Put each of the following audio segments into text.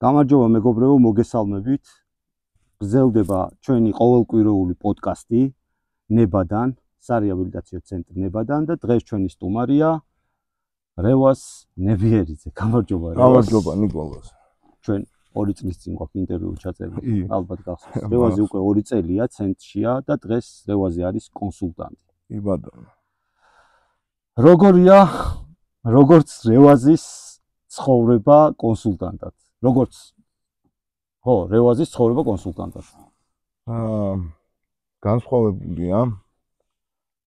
გამარჯობა მეგობრებო, მოგესალმებით. გრძელდება ჩვენი ყოველკვირეული პოდკასტი ნებადან, სარეაბილიტაციო ცენტრი ნებადან და დღეს ჩვენი სტუმარია რევაზ ნებიერიძე. გამარჯობა რევაზ. გამარჯობა ნიკოლას. ჩვენ 2 წლის წინ გვაქვს ინტერვიუ ჩაწერილი, ალბათ გახსოვს. რევაზი უკვე 2 წელია ცენტრშია და დღეს რევაზი არის კონსულტანტი. იბადო. როგორია როგორც რევაზის ცხოვრება კონსულტანტად? როგორც რევაზის ცხოვრება კონსულტანტად. განსხვავებულია.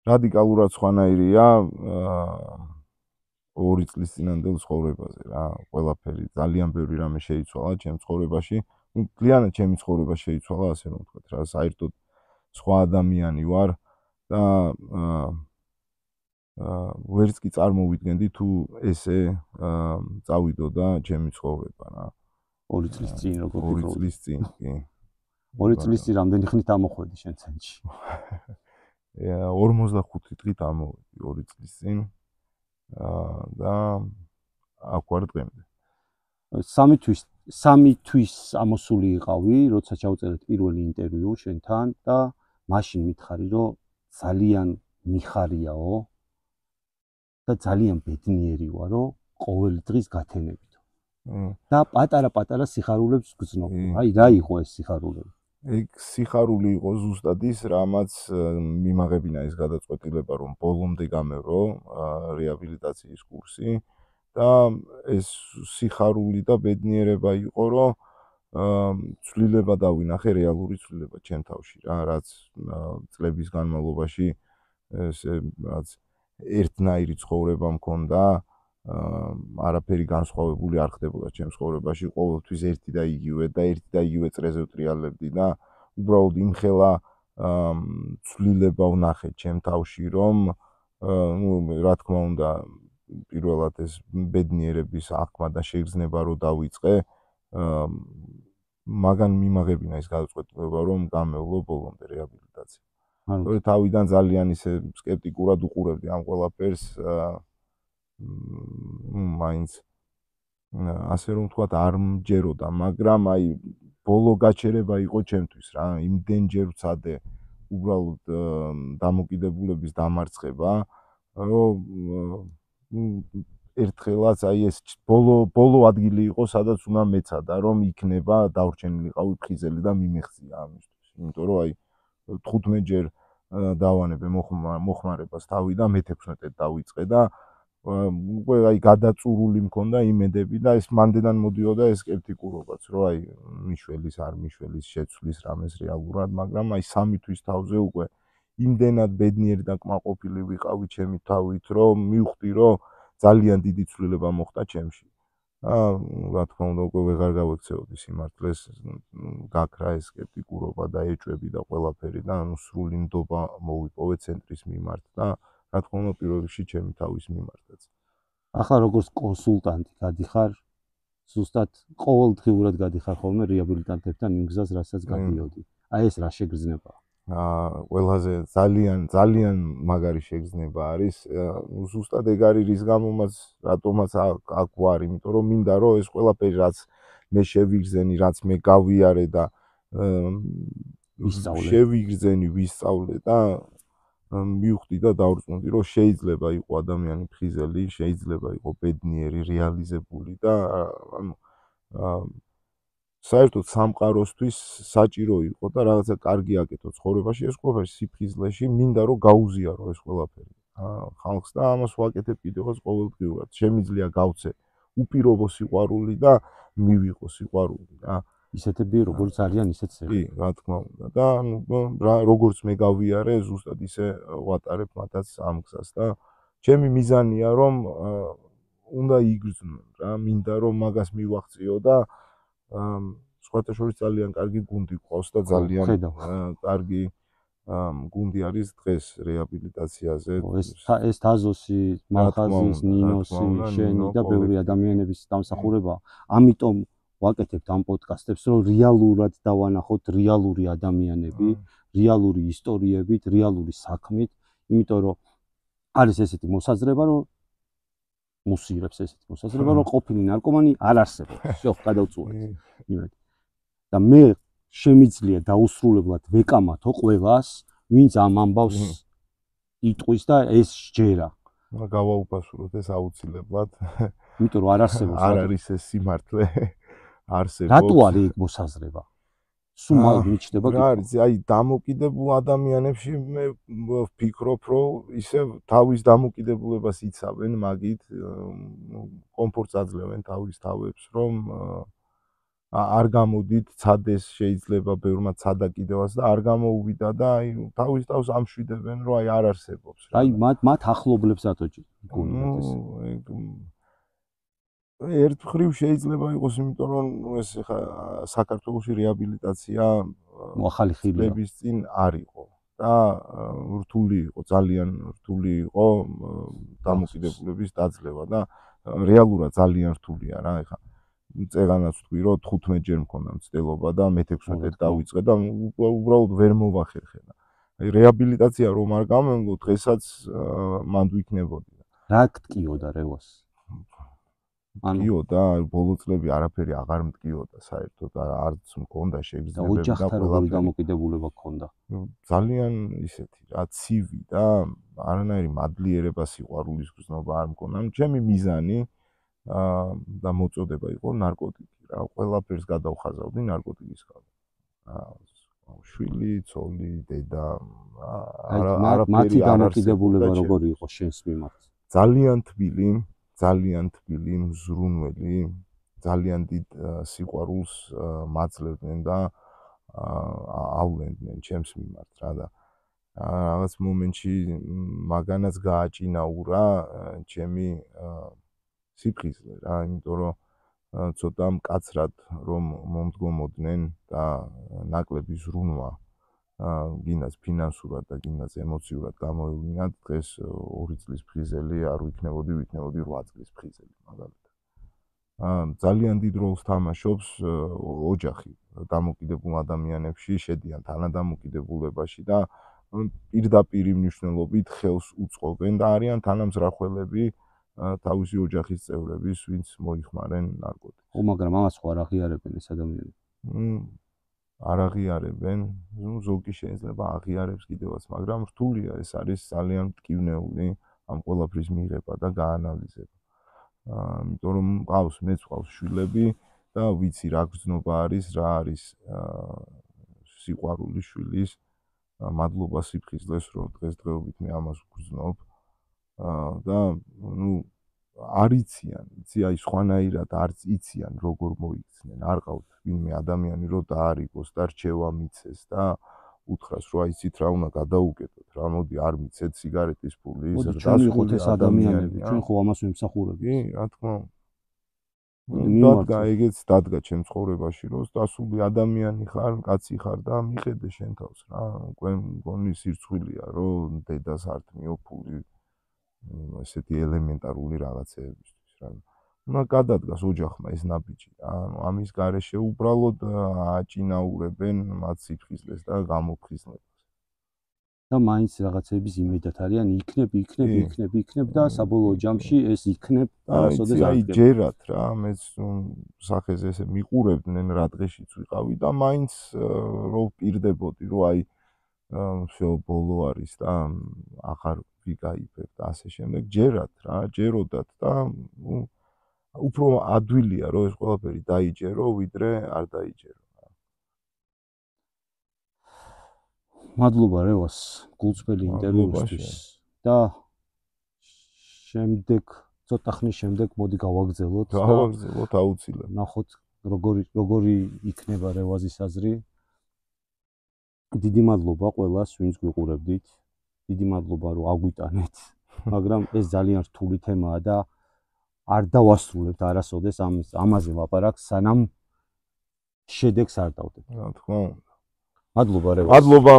რადიკალურად სხვანაირია 2 წლის წინანდელ ცხოვრებაზე რა. ყველაფერი ძალიან ბევრი რამე შეიცვალა ჩემს ცხოვრებაში. მთლიანად ჩემი ცხოვრება შეიცვალა, ასე რომ ვთქვათ რა. საერთოდ სხვა ადამიანი ვარ და ვერც კი წარმოვიდგენდი თუ ესე წავიდოდა ჩემი ცხოვრება რა. 2 წლის წინ როგორ ფიქრობ? 2 წლის წინ, კი. 2 წლის წინ რამდენი ხნით ამოხვედი შენ ცენტრში? 45 დღით ამოვედი 2 წლის წინ. და აქ ვარ დღემდე. 3 თვის ამოსული იყავი, როცა ჩავწერეთ პირველი ინტერვიუ შენთან და მაშინ მითხარი, რომ ძალიან მიხარიაო და ძალიან ბედნიერი ვარო ყოველი დღის გათენებითო. და პატარა სიხარულებს გძნობ. აი რა იყო ეს სიხარულები? ეგ სიხარული იყო ზუსტად ის, რამაც მიმაღებინა ეს გადაწყვეტილება, რომ ბოლომდე გამევრო რეაბილიტაციის კურსი და ეს სიხარული და ბედნიერება იყო, რომ ცვლილება დავინახე, რეალური ცვლილება ჩემ თავში რა, რაც წლების განმავლობაში ესე რაც ერთნაირი ცხოვრება მქონდა, არაფერი განსხვავებული არ ხდებოდა ჩემს ცხოვრებაში, ყოველთვის ერთი და იგივე წრეზე ვტრიალებდი და უბრალოდ იმხელა ცვლილება ვნახე ჩემ თავში, რომ რა თქმა უნდა, პირველად ეს ბედნიერების აღქმა და შეგრძნება რო დავიწყე, მაგან მიმაღებინა ეს გადაწყვეტილება, რომ გამევლო ბოლომდე რეაბილიტაცია. თორე თავიდან ძალიან ისე სკეპტიკურად უყურებდი ამ ყველაფერს, მაინც ასე რომ ვთქვათ არ მჯეროდა, მაგრამ აი ბოლო გაჩერება იყო ჩემთვის რა, იმდენჯერ ვცადე უბრალოდ დამოკიდებულების დამარცხება, რომ ერთხელაც აი ეს ბოლო ადგილი იყო, სადაც უნდა მეცადა, რომ იქნება დავრჩენილიყავი ფხიზელი და მიმეხზია ამისთვის. იმიტომ რომ აი 15 ჯერ დავანებე მოხმარებას თავი და მე-16-ად დავიწყე და უკვე აი გადაწურული მქონდა იმედები და ეს მანდედან მოდიოდა ეს სკეპტიკურობაც, რომ აი მიშველის არ მიშველის შეცვლის რამეს რეალურად, მაგრამ აი 3 თვის თავზე უკვე იმდენად ბედნიერი და კმაყოფილი ვიყავი ჩემი თავით, რომ მივხვდი, რომ ძალიან დიდი ცვლილება მოხდა ჩემში. რა თქმა უნდა, უკვე ვეღარ გავექცეოდი სიმართლეს, გაქრა ეს სკეპტიკურობა და ეჭვები და ყველაფერი და სრული ნდობა მოვიპოვე ცენტრის მიმართ და რა თქმა უნდა, პირველ რიგში ჩემი თავის მიმართაც. ახლა როგორც კონსულტანტი გადიხარ, ზუსტად ყოველდღიურად გადიხარ ხოლმე რეაბილიტანტებთან იმ გზას, რასაც გადიოდი. აი ეს რა შეგრძნება? ყველაზე ძალიან მაგარი შეგრძნება არის. ზუსტად ეგ არის რის გამომაც, რატომაც აქ ვარ, იმიტომ რომ მინდა რომ ეს ყველაფერი რაც მე შევიგრძენი, რაც მე გავიარე და ვისწავლე და მივხვდი და დავრწმუნდი, რომ შეიძლება იყო ადამიანი ფხიზელი, შეიძლება იყო ბედნიერი, რეალიზებული და საერთოდ სამყაროსთვის საჭირო იყო და რაღაცა კარგი აკეთო ცხოვრებაში, ეს ყველაფერი სიფხიზლეში მინდა რომ გაუზიარო ეს ყველაფერი ხალხს და ამას ვაკეთებ კიდევაც ყოველდღიურად. შემიძლია გავცე უპირობო სიყვარული და მივიღო სიყვარული რა. ისეთები როგორც არიან ისეც ეხება. კი, რა თქმა უნდა. და როგორც მე გავიარე, ზუსტად ისე ვატარებ მათაც ამ გზას და ჩემი მიზანია რომ უნდა იგრძნო რა, მინდა რომ მაგას მივახციო და სხვათა შორის ძალიან კარგი გუნდი გვყავს და ძალიან კარგი გუნდი არის დღეს რეაბილიტაციაზე. ეს თაზოსი, მახაზის, ნინოსი, შენი და ბევრი ადამიანების დამსახურება. ამიტომ ვაკეთებთ ამ პოდკასტებს, რომ რეალურად დავანახოთ რეალური ადამიანები, რეალური ისტორიებით, რეალური საქმით, იმიტომ რომ არის ესეთი მოსაზრება, რომ მუსიერებს ესეთ მოსაზრება, რომ ყოფილი ნარკომანი არ არსებობს. всё, გადავწუხეთ. იმედ. და მე შემიძლია დაუსრულებლად ვეკამათო ყველას, ვინც ამ ამბავს იტყვის და ეს ჯერა. გავაუფასუროთ ეს აუცილებლად. იმიტომ რომ არ არსებობს. არ არის ეს სიმართლე. არსებობს. რატო არის ეგ მოსაზრება? სულ მიჩნდება რა არის, აი დამოკიდებულ ადამიანებში მე ვფიქრობ, რომ ისე თავის დამოკიდებულებას იცავენ, მაგით კომფორტს აძლევენ თავის თავებს, რომ არ გამოდით, ცადეს შეიძლება ბევრმა ცადა კიდევაც და არ გამოუვიდა და აი თავის თავს ამშვიდებენ, რომ აი არ არსებობს. აი მათ ახლობლებს ატოჭი. ერთ მხრივ შეიძლება იყოს, იმიტომ რომ ეს ხა საქართველოში რეაბილიტაცია ახალი ხილია. წლების წინ არ იყო და რთული იყო, ძალიან რთული იყო დამოკიდებულების დაძლევა და რეალურად ძალიან რთულია რა, ეხა წეგანაც ვთქვი, რომ 15 ჯერ მქონდა მცდელობა და მე-16 დავიწყე და უბრალოდ ვერ მოვახერხე და აი რეაბილიტაცია რომ არ გამემგო, დღესაც მანდ ვიქნებოდი. რა გტკიოდა რევას? მტკიოდა, ბოლო წლები არაფერი აღარ მტკიოდა საერთოდ, არც მქონდა შეგრძნებები და ყველაფერი დამოკიდებულება ჰქონდა. ძალიან ისეთი რა, ცივი და არანაირი მადლიერება, სიყვარულის გრძნობა არ მქონდა. ჩემი მიზანი და მოწოდება იყო ნარკოტიკი რა, ყველაფერს გადავხაზავდი ნარკოტიკისგან. შვილი, ცოლი, დედა, არაფერი დამოკიდებულება როგორი იყო შენს მიმართ? ძალიან თბილი, მზრუნველი, ძალიან დიდ სიყვარულს მაძლევდნენ და ავლენდნენ ჩემს მიმართ რა და რაღაც მომენტში მაგანაც გააჭინაურა ჩემი სიფხიზლე რა, იმიტომ რომ ცოტა მკაცრად რომ მომდგომოდნენ და ნაკლები ზრუნვა გინდაც ფინანსურად და გინდაც ემოციურად გამოევლინათ, დღეს 2 წლის ფხიზელი არ ვიქნებოდი 8 წლის ფხიზელი მაგალითად. ძალიან დიდ როლს თამაშობს ოჯახი დამოკიდებულ ადამიანებში, შედიან თანადამოკიდებულებაში და პირდაპირ მნიშვნელობით ხელს უწყობენ და არიან თანამზრახველები თავისი ოჯახის წევრების, ვინც მოიხმარენ ნარკოტიკს. მაგრამ ამას ხო არ აღიარებენ ეს ადამიანები? არ აღიარებენ, ზოგი შეიძლება აღიარებს კიდევაც, მაგრამ რთულია, ეს არის ძალიან მტკივნეული ამ ყველაფრის მიღება და გაანალიზება. იმიტომ რომ მეც მყავს შვილები და ვიცი რა გრძნობა არის, რა არის სიყვარული შვილის, მადლობა სიფხიზლეს, რომ დღესდღეობით მე ამას ვგრძნობ და არ იციან, იცი აი სხვანაირად არც იციან როგორ მოიქცნენ, არ ყავთ ვინმე ადამიანი რომ დაარიგოს და რჩევა მიცეს და უთხრას რომ აი იცით რა უნდა გადაუკეთოთ, რა მოდი არ მიცეთ სიგარეტის ფული, ზრდას ვიყოთ ეს ადამიანები, ჩვენ ხო ამას ვიმსახურებთ. კი, რა თქმა უნდა. ეგეც დადგა ჩემ ცხოვრებაში, რომ დასული ადამიანი ხარ, კაცი ხარ და მიხედე შენ თავს რა, უკვე მგონი სირცხვილია, რომ დედას არ თმიო ფული ესეთი ელემენტარული რაღაცეებისთვის რა. უნდა გადადგას ოჯახმა ეს ნაბიჯი რა. ამის გარეშე უბრალოდ აჭინაურებენ მათ სიფხიზლეს და გამოფხიზლებას. და მაინც რაღაცების იმედად არიან, იქნებ და საბოლოო ჯამში ეს იქნებ არასოდეს არ იქნება. აი ჯერათ რა, მეც სახეზე ესე მიყურებდნენ რა დღეშიც ვიყავი და მაინც რო პირდებოდი, რომ აი всё ბოლო არის და ახარ ვიკაიფებ და ასე შემდეგ, ჯერათ რა, ჯეროდათ და უფრო ადვილია რომ ეს ყველაფერი დაიჯერო, ვიდრე არ დაიჯერო. მადლობა რევას გულწრფელი ინტერვიუსთვის და შემდეგ ცოტა ხნის შემდეგ მოდი გავაგრძელოთ აუცილებლად. ნახოთ როგორი იქნება რევაზის აზრი. დიდი მადლობა ყველას, ვინც გვიყურებდით. დიდი მადლობა რომ აგვიტანეთ. მაგრამ ეს ძალიან რთული თემაა და არ დავასრულებთ არასოდეს ამაზე ლაპარაკს, სანამ შედეგს არ დავდებ. რა თქმა უნდა. მადლობა რევას. მადლობა.